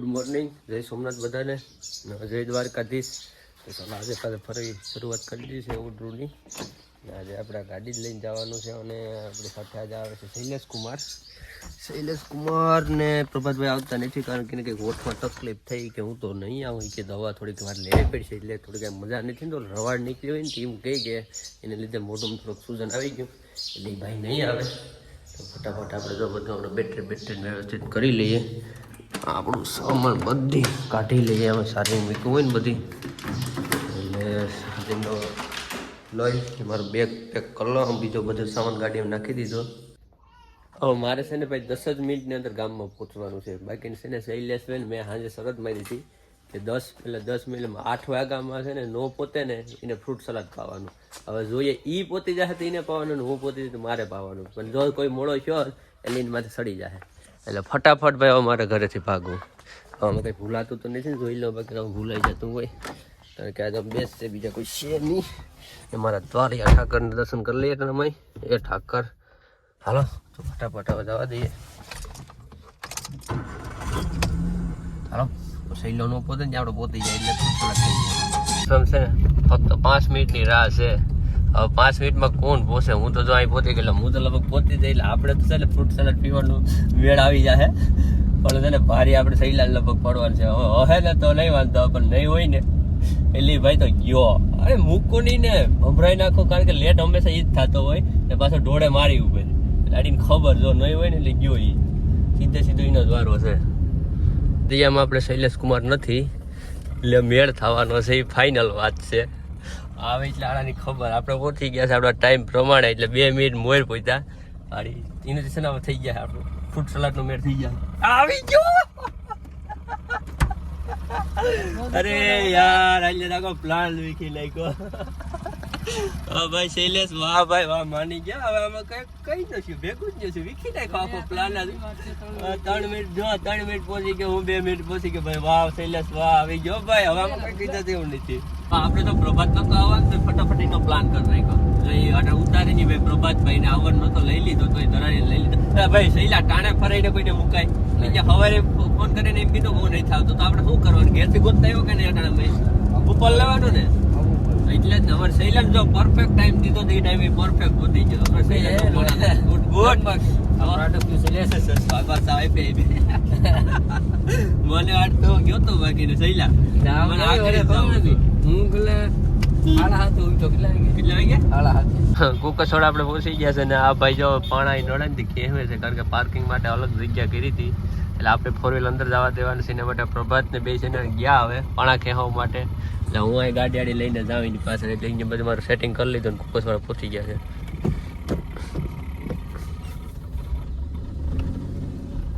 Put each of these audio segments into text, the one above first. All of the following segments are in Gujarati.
ગુડ મોર્નિંગ, જય સોમનાથ બધાને, જય દ્વારકાધીશ. તો ચાલો આજે પાછા ફરી શરૂઆત કરી દીધી છે ઉડરૂની. આજે આપણે ગાડી જ લઈને જવાનું છે અને આપણી સાથે આજે આવે છે શૈલેષ કુમાર ને પ્રભાતભાઈ આવતા નથી કારણ કે કંઈક હોઠમાં તકલીફ થઈ કે હું તો નહીં આવું કે દવા થોડીક વાર લેવી પડશે એટલે થોડીક મજા નથી તો રવાડ નીકળી હોય ને એમ કહી કે એને લીધે મોઢું થોડુંક સૂજન આવી ગયું એટલે ભાઈ નહીં આવે તો ફટાફટ આપણે જો બધું બેટરી વ્યવસ્થિત કરી લઈએ. આપણું સામાન બધી કાઢી લઈએ અમે સારી મૂક્યું હોય ને બધી એટલે જેમનો લઈ મારું બેગ પેક કરી લો. બીજો બધો સામાન ગાડીમાં નાખી દીધો. હવે મારે છે ને ભાઈ 10 જ મિનિટની અંદર ગામમાં પહોંચવાનું છે. બાકી છે ને શૈલેષ હોય ને મેં સાંજે શરત મારી હતી કે 10 મિનિટમાં 8 વાગ્યામાં છે ને નો પોતે ને એને ફ્રૂટ સલાડ ખાવાનું. હવે જોઈએ એ પોતી જાય તો એને પાવાનું ને હું પોતી જાય તો મારે પાવાનું. પણ જો કોઈ મોડો થયો એટલે એની માથે સડી જાય એટલે ફટાફટ ભાઈ હવે મારે ઘરેથી ભાગવું. હવે અમે કંઈ ભૂલાતું તો નથી જોઈ લો બાકી ભૂલાઈ જતું હોય કારણ કે આજે બેસ છે બીજા કોઈ છે નહીં. એ મારા દ્વારિયા ઠાકરના દર્શન કરી લઈએ તમે એ ઠાકર હાલો તો ફટાફટ હવે જવા દઈએ. હાલો સહેલો ન પોતે ને આપણે પોતી જાય એટલે છે ને ફક્ત 5 મિનિટની રાહ છે. હવે 5 મિનિટમાં કોણ પોસે? હું તો જો અહીં પહોંચી ગયેલો હું તો લગભગ પહોંચી જાય એટલે આપણે તો છે ને ફ્રૂટ સલાડ પીવાનું વેળ આવી જાય પણ છે ને ભારી આપણે સહેલા લગભગ પડવાનું છે. હવે ને તો નહીં વાંધો પણ નહીં હોય ને એટલે ભાઈ તો ગયો અરે મૂકો નહીં ને ભભરાઈ નાખો કારણ કે લેટ હંમેશા એ જ થતો હોય ને પાછો ઢોળે મારી ઉપર ગાડીને ખબર જો નહીં હોય ને એટલે ગયો એ સીધો એનો જ વારો છે. દિયામાં આપણે શૈલેષ કુમાર નથી એટલે મેળ થવાનો છે એ ફાઇનલ વાત છે. આવે એટલે આડાની ખબર આપણે પહોંચી ગયા છે આપણા ટાઈમ પ્રમાણે એટલે 2 મિનિટ મોર પહોંચ્યા મારી એનું છે ને થઈ ગયા આપણું ફ્રૂટ સલાડનો મેળ થઈ ગયા આવી ગયો. અરે યાર આજે નાખો પ્લાન વીખી નાખ્યો. હા ભાઈ શૈલેષ વાહ ભાઈ વાહ માની ગયા. હવે આમાં કઈ નથી ભેગું જ નથી વીખી નાખ્યો આખો પ્લાન. 3 મિનિટ પહોંચી ગયો હું 2 મિનિટ પહોંચી ગયો ભાઈ વાહ શૈલેષ વાહ આવી ગયો ભાઈ. હવે આમાં કઈ કીધા તેવું નથી. આપણે તો પ્રભાત નતો આવવાનું તો ફટાફટ એનો પ્લાન કરી નાખ્યો. ઉતારી ની ભાઈ પ્રભાતભાઈ ને આવવાનું નતો લઈ લીધો તો ધરાની લઈ લીધો. ભાઈ શૈલા ટાણે ફરાઈને કોઈને મુકાય સવારે ફોન કરીને એમ કીધું હું નહીં થાવતો તો આપણે શું કરવાનું ઘેરથી ગોતતા આવ્યો કે નહીં અટાણે ભાઈ ઉપર લેવાનું ને એટલે જ અમારે શૈલા જો પરફેક્ટ ટાઈમ દીધો તો એ ટાઈમે પરફેક્ટ ગોતી ગયો. અમારે શૈલા મને આજ તો ગયો તો બાકી ને શૈલા કુકસોડ આપણે પહોંચી ગયા છે ને આ ભાઈ જો પાણા નોડાથી કહેવે છે કારણ કે પાર્કિંગ માટે અલગ જગ્યા કરી હતી એટલે આપણે 4 વ્હીલ અંદર જવા દેવાનું છે. એના માટે પ્રભાત ને બે છે ને ગયા હવે પાણા ખેવા માટે એટલે હું અહીં ગાડી લઈને જાઉં એની પાછળ એટલે અહીંયા બધું મારું સેટિંગ કરી લીધું ને કુકસોડ પહોંચી ગયા છે.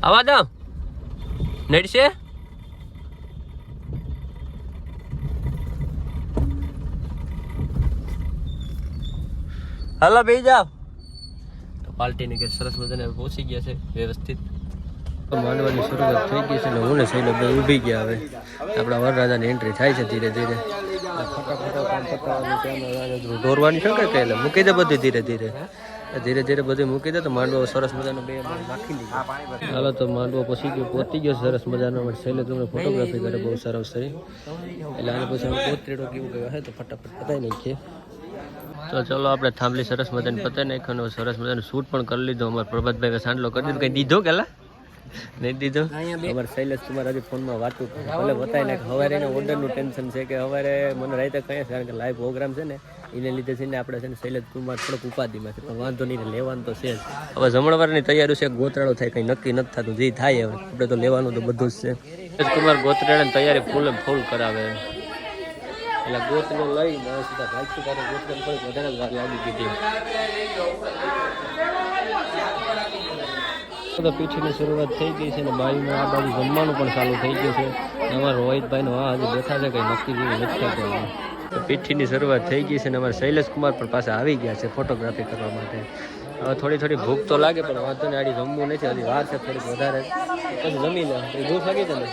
આવા દો નડશે હાલો બે જાવ તો પાર્ટીને કે સરસ મજાને પહોંચી ગયા છે વ્યવસ્થિત. માંડવાની શરૂઆત થઈ ગઈ છે ને હું ને સૈલો બે ઊભી ગયા. હવે આપણા વરરાજાની એન્ટ્રી થાય છે ધીરે ધીરે. દોરવાની છે કે એટલે મૂકી દે બધું ધીરે ધીરે બધું મૂકી દે તો માંડવો સરસ મજાનો બે નાખી દીધો. હાલો તો માંડવો પહોંચી ગયો સરસ મજાનો. સૈલે તમને ફોટોગ્રાફી કરે બહુ સરસ થઈ એટલે આને પછી અમે પોતરેડો કેવું કહ્યું હે તો ફટાફટ પતાવી નાખીએ. તો ચલો આપણે થાંભલી સરસ મજાને પતાવી નાખ્યો. સરસ મજાનું શૂટ પણ કરી લીધું. અમારે પ્રભાતભાઈ સાંડલો કરી દીધો. કંઈ દીધો કેલા નહીં દીધો. અમારે શૈલેષ કુમાર હજી ફોનમાં વાતું ભલે બતાવી નાખે. સવારે એને ઓર્ડરનું ટેન્શન છે કે સવારે મને રાતે કહે કારણ કે લાઈવ પ્રોગ્રામ છે ને એને લીધે છે ને આપણે છે ને શૈલેષ કુમાર થોડોક ઉપાધિમાં છે પણ વાંધો નહીં લેવાનું તો છે જ. હવે જમણવારની તૈયારી છે ગોતરાળો થાય કંઈ નક્કી નથી થતું જે થાય હવે આપણે તો લેવાનું તો બધું જ છે. શૈલેષ કુમાર ગોતરાળાની તૈયારી ફૂલ કરાવે એટલે ગોતને લઈને સીધા ભાગથી તારે ગોતને થોડીક વધારે વાર લાગી ગઈ. તો પીઠીની શરૂઆત થઈ ગઈ છે ને બાજુમાં આ બાજુ જમવાનું પણ ચાલુ થઈ ગયું છે. અમારા રોહિતભાઈનો હા હજી બેઠા છે કંઈ નક્કી જેવું નથી થતું. તો પીઠીની શરૂઆત થઈ ગઈ છે ને અમારા શૈલેષ કુમાર પણ પાસે આવી ગયા છે ફોટોગ્રાફી કરવા માટે. હવે થોડી ભૂખ તો લાગે પણ વાંધો ને આડી જમવું નથી હજી વાર છે થોડીક વધારે પછી જમી લે ભૂખ લાગી છે ને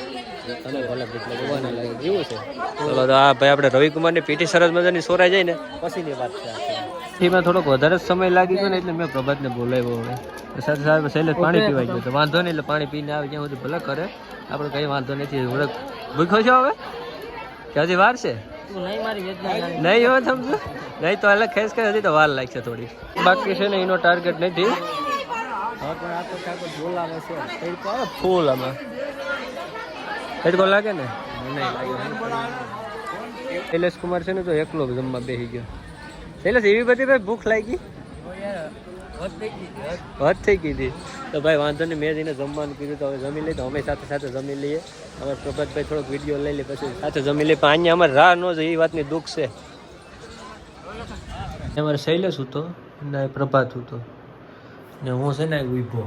તને ભલે ભૂખ લાગે લાગે જેવું છે. ચલો તો આ ભાઈ આપણે રવિકુમારની પીઠી સરસ મજાની સોરાઈ જાય ને પછીની વાત છે. એમાં થોડોક વધારે સમય લાગી ગયો ને એટલે મેં પ્રભાતને બોલાવ્યો હવે સાથે સાથે શૈલેષ પાણી પીવાઈ ગયો તો વાંધો નહીં એટલે પાણી પીને આવે ત્યાં સુધી ભલે કરે આપણે કંઈ વાંધો નથી હવે ભૂખ્યો છો હવે કે હજી વાર છે નહીં હવે સમજો નહીં તો અલગ ખેસ કે હજી તો વાર લાગશે થોડી બાકી છે ને એનો ટાર્ગેટ નથી ફૂલ આમાં તડકો લાગે ને નહીં લાગે શૈલેષ કુમાર છે ને તો એકલો જમવા બેસી ગયો શૈલેષ એવી બધી ભાઈ ભૂખ લાગી વાત થઈ ગઈ હતી તો ભાઈ વાંધો નહીં મેં જઈને જમવાનું કીધું તો હવે જમી લઈએ તો અમે સાથે સાથે જમી લઈએ અમારે પ્રભાતભાઈ થોડોક વિડીયો લઈ લે પછી સાથે જમી લઈએ પણ અહીંયા અમારે રાહ ન જાય એ વાતની દુઃખ છે અમારે શૈલેષ હતો ને પ્રભાત હતો ને હું છે ને ઊભો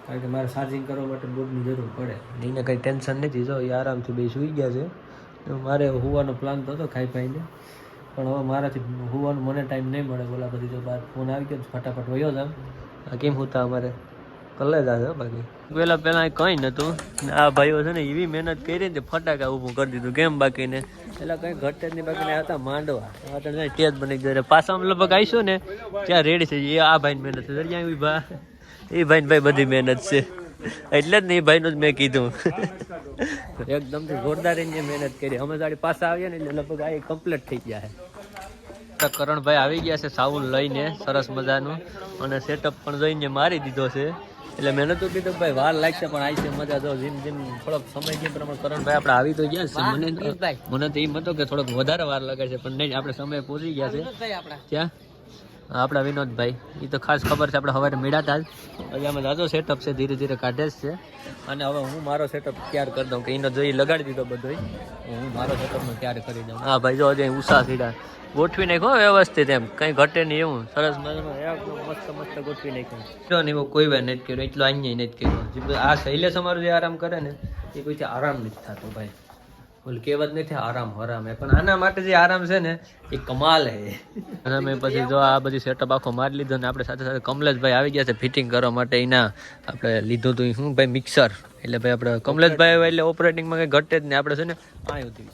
કારણ કે મારે ચાર્જિંગ કરવા માટે બોર્ડની જરૂર પડે એને કંઈ ટેન્શન નથી જો એ આરામથી બે સૂઈ ગયા છે મારે હોવાનો પ્લાન તો હતો ખાઈ પાઈને પણ હવે મારાથી હોવાનું મને ટાઈમ નહીં મળે બોલા બધી જો બાર ફોન આવી ગયો ફટાફટ વયો જામ આ કેમ હોતા અમારે કલે જ આવે બાકી પહેલાં કંઈ નહોતું આ ભાઈઓ છે ને એવી મહેનત કરી ને ફટાકા ઊભું કરી દીધું કેમ બાકીને એટલે કંઈ ઘટે જ નહીં બાકીને હતા માંડવા અત્યારે ટેજ બની ગયો પાછા લગભગ આવીશું ને ત્યાં રેડી થઈ એ આ ભાઈની મહેનત છે ત્યાં એ ભાઈ બધી મહેનત છે એટલે જ ને એ ભાઈનું જ મેં કીધું એકદમથી જોરદાર એને મહેનત કરી અમે જાડી પાછા આવ્યા ને એટલે લગભગ આ કમ્પ્લીટ થઈ ગયા છે કરણભાઈ આવી ગયા છે સાઉન્ડ લઈને સરસ મજાનું અને સેટઅપ પણ જોઈને મારી દીધો છે એટલે મેં નતું કીધું ભાઈ વાર લાગશે પણ આવી છે મજા જો જેમ જેમ થોડોક સમય છે પ્રમાણે કરણભાઈ આપણે આવી તો ગયા છે મને તો એમ હતો કે થોડોક વધારે વાર લાગે છે પણ નહીં આપણે સમય પહોંચી ગયા છે ક્યાં આપણા વિનોદભાઈ એ તો ખાસ ખબર છે આપણે સવારે મેળાતા જ હજી અમે દાદો સેટઅપ છે ધીરે ધીરે કાઢે જ છે અને હવે હું મારો સેટઅપ તૈયાર કરી દઉં કે એનો જોઈ લગાડી દીધો બધો હું મારો સેટઅપનો તૈયાર કરી દઉં હા ભાઈ જો હજી ઉષા સીડા ગોઠવી નાખો વ્યવસ્થિત એમ કંઈ ઘટે નહીં એવું સરસ મજામાં મસ્ત મસ્ત ગોઠવી નાખ્યું નહીં કોઈ વાર નથી કર્યો એટલો અહીંયા નથી કર્યો આ શૈલેષ અમારું જે આરામ કરે ને એ કોઈથી આરામ નથી થતો ભાઈ બોલ કહેવત નથી આરામ હરામ પણ આના માટે જે આરામ છે ને એ કમાલ હે અને મેં પછી જો આ બધી સેટઅપ આખો મારી લીધો ને આપણે સાથે સાથે કમલેશભાઈ આવી ગયા છે ફિટિંગ કરવા માટે એના આપણે લીધું હતું શું ભાઈ મિક્સર એટલે ભાઈ આપણે કમલેશભાઈ એટલે ઓપરેટિંગમાં કંઈ ઘટે જ નહીં આપણે છે ને આવ્યું હતું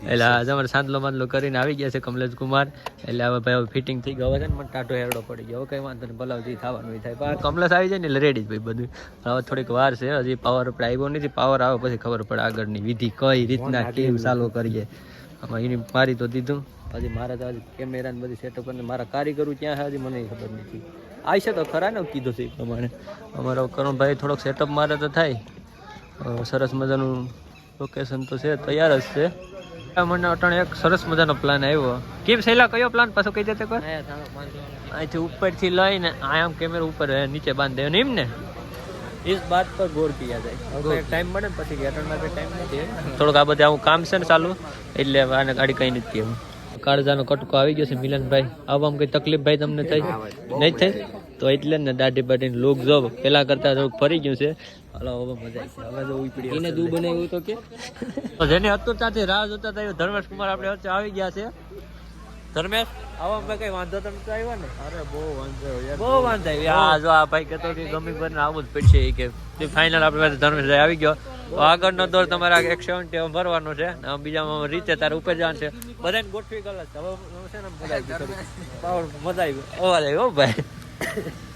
એટલે તમારે સાંતલો બાંધલો કરીને આવી ગયા છે કમલેશ કુમાર એટલે હવે ભાઈ ફિટિંગ થઈ ગયો છે ને મને ટાટો હેરડો પડી ગયો કંઈ વાંધો નહીં ભલાવ જે થવાનું થાય પણ કમલેશ આવી જાય ને એટલે રેડી જ ભાઈ બધું હવે થોડીક વાર છે હજી પાવર આપણે આવ્યો નથી પાવર આવે પછી ખબર પડે આગળની વિધિ કઈ રીતના કેમ ચાલુ કરીએ આમાં એની મારી તો દીધું હજી મારે તો હજી કેમેરા ને બધી સેટઅપ કરીને મારા કારીગરો ક્યાં છે હજી મને ખબર નથી આવશે તો ખરા ને કીધું છે એ પ્રમાણે અમારો કરણભાઈ થોડોક સેટઅપ મારે તો થાય સરસ મજાનું લોકેશન તો છે તૈયાર જ છે મને અટાણે એક સરસ મજાનો પ્લાન આવ્યો કેમ સહેલા કયો પ્લાન પાછો કહી દેતે કોઈ અહીંથી ઉપરથી લઈને આમ કેમેરા ઉપર નીચે બાંધી દે એમ ને इस बात पर गौर किया जाए टाइम મળે પછી અટણમાં ટાઈમ નથી થોડોક આ બધે આવું કામ છે ને ચાલુ એટલે આને ગાડી કંઈ નથી એવું કાળજાનો કટકો આવી ગયો છે મિલનભાઈ આવવામાં કંઈ તકલીફ ભાઈ તમને થઈ નહીં થઈ તો એટલે ને દાઢી બાઢીને લુક જો પેલા કરતા થોડુંક ફરી ગયું છે હાલો હવે મજા આવી છે હવે જો ઉપડી એને દૂધ બનાવ્યું તો કે જેને હતું ત્યાંથી રાહ જોતા હતા ધર્મેશ કુમાર આપણે વચ્ચે આવી ગયા છે ધર્મેશ આવા કઈ વાંધો તો નતો આવ્યો ને અરે બહુ વાંધો હા જો આ ભાઈ કહેતો કે ગમી પર આવું જ પડશે કે ફાઇનલ આપણે ધર્મેશ આવી ગયો આગળનો દોર તમારે 170 ભરવાનો છે બીજામાં રીતે તારે ઉપર જવાનું છે બધાને ગોઠવી ગયેલા છે હવે છે ને મજા આવી અવાજ આવ્યો ભાઈ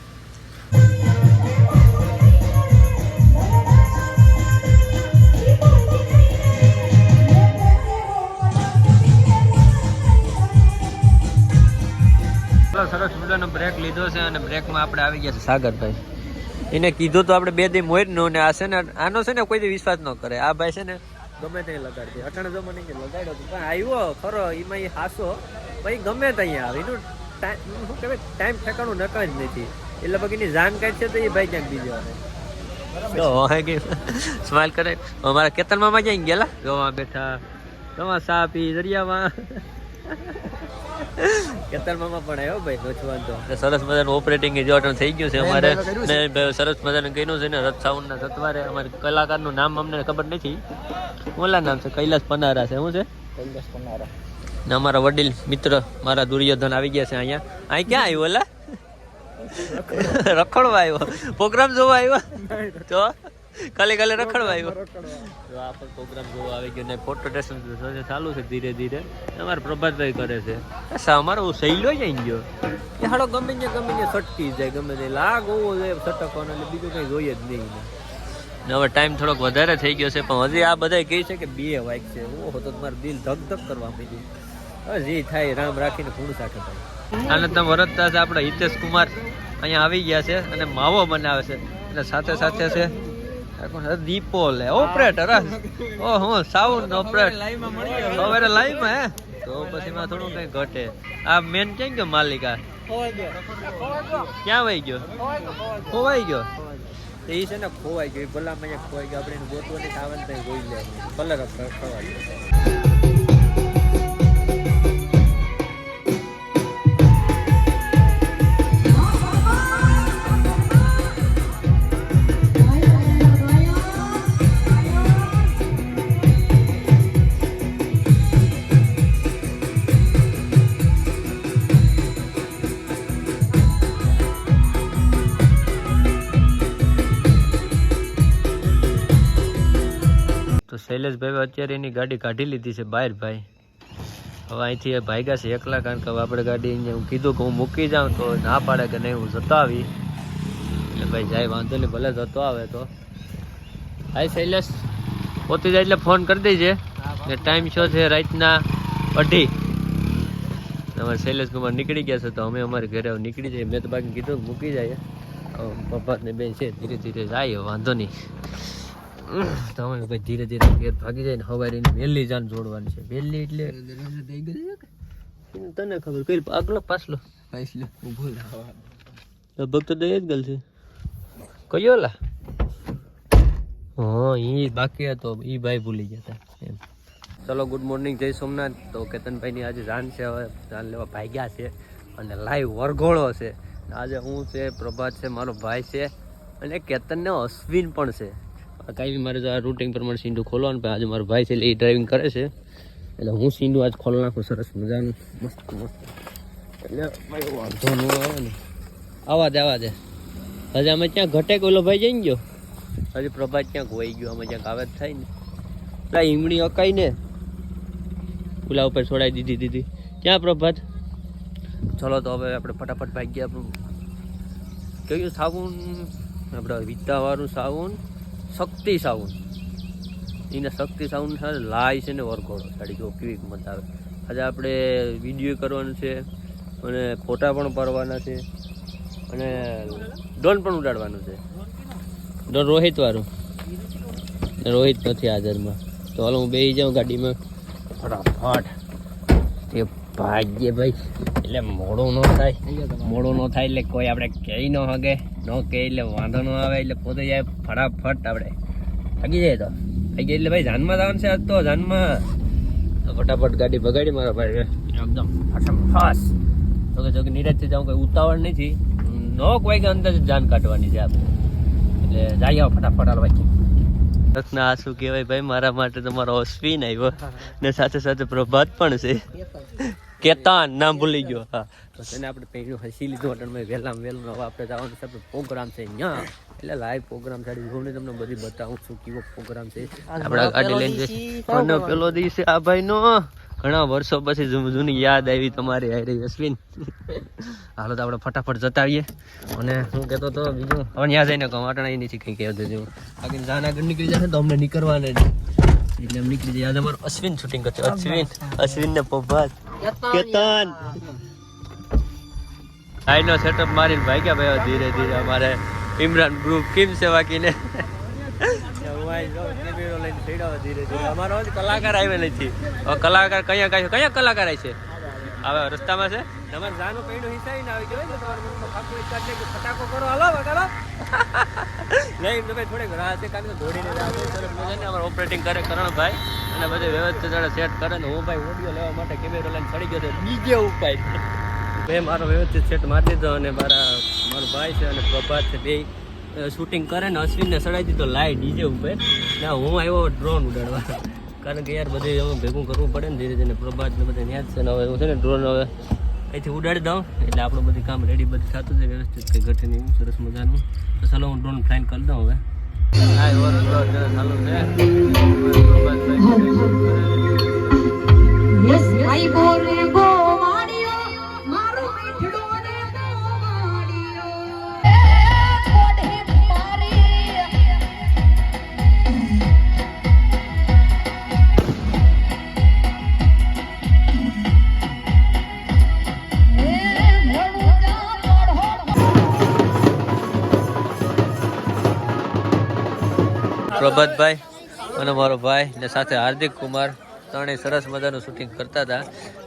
સરસ મજાનો બ્રેક લીધો છે અને બ્રેકમાં આપણે આવી ગયા છે સાગરભાઈ એને કીધું તો આપણે 2 દી મોરનું ને આ છે ને આનો છે ને કોઈ દી વિશ્વાસ ન કરે આ ભાઈ છે ને ગમે ત્યાં લગાડી દે અટાણે જો મને લગાડ્યો પણ આવ્યો ખરો એમાં એ હાસો ભાઈ ગમે ત્યાં આવે એનું શું કહેવાય ટાઈમ ઠેકાણું નકા જ નથી એટલે બાકીની જાણકારી છે તો એ ભાઈ ક્યાંક બીજો આવે સ્માઇલ કરે અમારા કેતનમાં જઈ ગયેલા જોવા બેઠા જોવા સા પી દરિયામાં કેતરમાં પણ આવ્યો ભાઈ નોચવાન તો સરસ મજાનું ઓપરેટિંગ જોટન થઈ ગયું છે અમારે ને સરસ મજાનું કીધું છે ને રથ સાઉન્ડના સત્વારે અમારે કલાકારનું નામ અમને ખબર નથી ઓલા નામ છે કૈલાસ પનારા છે શું છે કૈલાસ પનારા ને અમારા વડીલ મિત્ર મારા દુર્યોધન આવી ગયા છે અહીંયા અહીં ક્યાં આવ્યો ઓલા રખડવા આવ્યો પ્રોગ્રામ જોવા આવ્યો તો ખાલી ખાલી રખડવા આવ્યો. તો આ પણ પ્રોગ્રામ જોવા આવી ગયો ને ફોટો ટેશન ચાલુ છે ધીરે ધીરે. અમારે પ્રભાતભાઈ કરે છે. અમારો સહેલો જ આવી ગયો એ હાડો ગમે ને સટકી જાય ગમે તે લાગ હોવો જોઈએ સટકવાનો એટલે બીજું કંઈ જોઈએ જ નહીં. હવે ટાઈમ થોડોક વધારે થઈ ગયો છે પણ હજી આ બધા કહે છે કે 2 વાગશે. ઓહો તો તમારું દિલ ધક ધક કરવા માંડ્યું. હવે જે થાય રામ રાખીને પૂરું સાથે થાય. આને તમે વરતતા છે આપણા હિતેશ કુમાર અહીંયા આવી ગયા છે અને માવો બનાવે છે અને સાથે સાથે છે દીપો લે ઓપરેટર. ઓહો સાઉન્ડ ઓપરેટર હવે લાઈવમાં હે તો પછી એમાં થોડું કઈ ઘટે. આ મેન ક્યાં ગયો માલિકા ક્યાં વહી ગયો ખોવાઈ ગયો એ છે ને ખોવાઈ ગયો ભલા માં ખોવાઈ ગયો. આપણે એને ગોતવાની ખાવાનું ત્યાં ગોઈ લે કલર ખોવાઈ ગયો. તો શૈલેષભાઈ અત્યારે એની ગાડી કાઢી લીધી છે બહાર ભાઈ. હવે અહીંથી ભાગ્યા છે એકલા કારણ કે હવે આપણે ગાડી અહીંયા હું કીધું કે હું મૂકી જાઉં તો ના પાડે કે નહીં હું જતો આવી એટલે ભાઈ જાય વાંધો નહીં ભલે જતો આવે તો. હાય શૈલેષ પોતી જાય એટલે ફોન કરી દેજે ને ટાઈમ શો છે રાતના 2:30. અમારે શૈલેષ કુમાર નીકળી ગયા છે તો અમે અમારે ઘરે નીકળી જઈએ. મેં તો બાકી કીધું મૂકી જાય પપ્પાને બેન છે ધીરે ધીરે જાય વાંધો નહીં. તમે ભાઈ ધીરે ધીરે ઘેર ભાગી જાય ને હવારીને વહેલી જાન જોડવાની છે. વહેલી એટલે તને ખબર કઈ આગલો પાછલો લગભગ તો દઈ જ ગલ છે કયો લા હા એ બાકી હતો એ ભાઈ ભૂલી ગયા હતા એમ. ચલો ગુડ મોર્નિંગ જય સોમનાથ. તો કેતનભાઈની આજે જાન છે હવે જાન લેવા ભાગ્યા છે અને લાઈવ વરઘોડો છે. આજે હું છે પ્રભાત છે મારો ભાઈ છે અને કેતનને અશ્વિન પણ છે. કાંઈ મારે તો આ રૂટિંગ પ્રમાણે સીંડું ખોલવાનું પણ આજે મારો ભાઈ છે એટલે એ ડ્રાઇવિંગ કરે છે એટલે હું સીંડું આજ ખોલી નાખું સરસ મજાનું મસ્ત મસ્ત એટલે ભાઈ વાંધો ન આવે ને. આવા દે હજી અમે ક્યાં ઘટે કે ઓલો ભાઈ જઈ ગયો હજી પ્રભાત ક્યાંક વહી ગયો અમે ક્યાંક આવે જ થાય ને પેલા ઈમડી અકાઈ ને પુલા ઉપર છોડાવી દીધી ક્યાં પ્રભાત. ચલો તો હવે આપણે ફટાફટ ભાગીએ. આપણું કયું સાબુન આપણે વિતાવાળું સાબુન શક્તિ સાઉન્ડ એને શક્તિ સાઉન્ડ સાથે લાય છે ને વરઘોડો સાડી જો કેવી કિંમત આવે. આજે આપણે વિડીયો કરવાનું છે અને ફોટા પણ પાડવાના છે અને ડ્રોન પણ ઉડાડવાનું છે. ડ્રોન રોહિત વાળું રોહિત નથી હાજરમાં તો હાલો હું બેસી જાઉં ગાડીમાં ફટાફટ. તે ભાગ્ય ભાઈ એટલે મોડું ન થાય એટલે કોઈ આપણે કહી ન હગે ન કહે એટલે વાંધો ન આવે એટલે પોતે જાય ફટાફટ આપણે ભાગી જાય તો ભાગી એટલે ભાઈ જાનમાં જવાનું છે આજ તો જાનમાં ફટાફટ ગાડી ભગાડી મારા ભાઈ એકદમ ફાસ તો કે જો કે નિરાજથી જાઉં કંઈ ઉતાવળ નથી ન કોઈ કે અંદર જાન કાઢવાની છે આપણે એટલે જઈ આવો ફટાફટ હાલ ભાઈ. ના આ શું કહેવાય ભાઈ મારા માટે તમારો અશ્વિન આવ્યો ને સાથે સાથે પ્રભાત પણ છે. કેતાન નામ ભૂલી ગયો. હા તો તેને આપણે પહેલું હસી લીધું હોટલમાં વહેલામાં વહેલું. હવે આપણે જવાનું છે પ્રોગ્રામ છે અહીંયા એટલે લાઈવ પ્રોગ્રામ સાડી હું તમને બધી બતાવું છું કેવો પ્રોગ્રામ છે. આપણા ગાડી લઈને જઈએ પેલો દિવસે આ ભાઈનો ઘણા વર્ષો પછી જૂની યાદ આવી તમારી હારી અશ્વિન. હાલો તો આપણે ફટાફટ જતા આવીએ અને હું કહેતો તો બીજું હવે ત્યાં જઈને કહું અટણા નથી કંઈ કહેતો જેવું આગળ જાન આગળ નીકળી જશે તો અમને નીકળવાને જ એટલે એમ નીકળી જાય. આજે અમારું અશ્વિન શૂટિંગ કરશે અશ્વિન ને પ્રભાત કેતન આઈનો સેટઅપ મારીને ભાગ્યા ભાઈ ધીરે ધીરે. અમારે ઇમરાન ગ્રુપ કેમ છે બાકીને ધીરે ધીરે અમારો કલાકાર આવે નથી. હવે કલાકાર કયા કલાકાર આવે છે હવે રસ્તામાં છે તમારે જાનું પૈડું હિસાબીને આવી ગયો તો તમારે મનમાં પાકું ઈચ્છા છે કે ફટાકો કરો હાલો વગાડો નહીં તમે થોડીક રાહ છે કારણ કે દોડીને અમારે ઓપરેટિંગ કરે કરણભાઈ અને બધે વ્યવસ્થિત સેટ કરે ને હું ભાઈ ઓડિયો લેવા માટે કેમેરો લઈને ચડી ગયો બીજે ઉપાય મેં મારો વ્યવસ્થિત સેટ મારી દીધો અને મારો ભાઈ છે અને પ્રભાત છે બે શૂટિંગ કરે ને અશ્વિનને ચડાવી દીધો લાઈવ ડીજે ઉપર ના હું આવ્યો ડ્રોન ઉડાડવા કારણ કે યાર બધે હવે ભેગું કરવું પડે ને ધીરે ધીરે પ્રભાત ને બધે ન્યાજ છે ને હવે હું છે ને ડ્રોન હવે અહીંથી ઉડાડી દઉં એટલે આપણું બધું કામ રેડી બધું થતું છે વ્યવસ્થિત કંઈ ઘટે નહીં સરસ મજાનું. તો ચાલો હું ડ્રોન ફ્લાઇન કરી દઉં હવે પ્રભાતભાઈ અને મારો ભાઈ ને સાથે હાર્દિક કુમાર ત્રણેય સરસ મજાનું શૂટિંગ કરતા હતા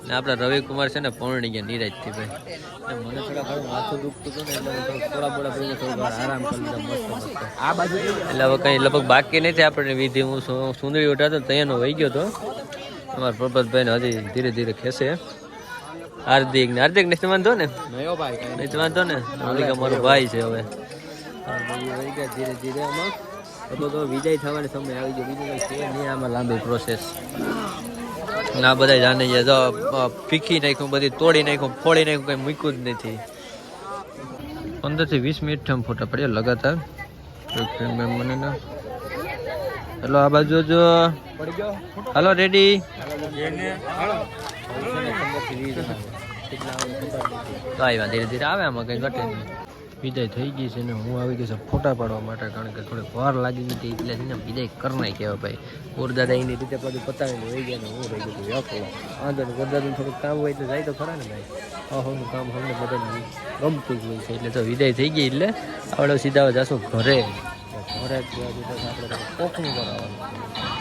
ને આપણા રવિકુમાર છે ને પૌર્ણી ગયા નિરાજથી ભાઈ ને મને થોડા ઘણું માથું દુખતું હતું ને એટલે થોડા બોડા ભાઈને થોડું આરામ કરી લીધા મસ્ત આ બાજુ એટલે હવે કંઈ લગભગ બાકી નથી આપણે વિધિ હું સુંદરી ઉઠાતો ત્યાંનો વહી ગયો હતો અમારા પ્રભાતભાઈને હજી ધીરે ધીરે ખેંચે હાર્દિક નથી વાંધો ને નહીં વાંધો ને અમારો ભાઈ છે હવે વહી ગયા ધીરે ધીરે આમાં તો વિજય થવાનો સમય આવી ગયો બીજું કંઈ છે નહીં આમાં લાંબી પ્રોસેસ ના બધા જાણે છે તો ફીકી નાખ્યું બધી તોડી નાખ્યું ફોડી નાખ્યું કંઈ મૂક્યું જ નથી 15 થી 20 મિનિટ થમ ફોટા પડ્યા લગાતાર મને ના હેલો આ બાજુ જો હાલો રેડી તો આવ્યા ધીરે ધીરે આવે આમાં કંઈ ઘટે નહીં વિદાય થઈ ગઈ છે ને હું આવી ગઈ છે ફોટા પાડવા માટે કારણ કે થોડીક વાર લાગી હતી એટલે છે ને વિદાય કરી નાખ્યા ભાઈ ગોરદાદા એની રીતે બધું પતાવીને રહી ગયા ને હું રહી ગયું વ્યાપો વાંધો ને ગોરદાદાનું થોડુંક કામ હોય તો જાય તો ખરા ને ભાઈ અહોનું કામ અમને બધાને ગમતું જ હોય છે એટલે તો વિદાય થઈ ગઈ એટલે આપણે સીધા જશું ઘરે આપણે કોકનું કરાવવાનું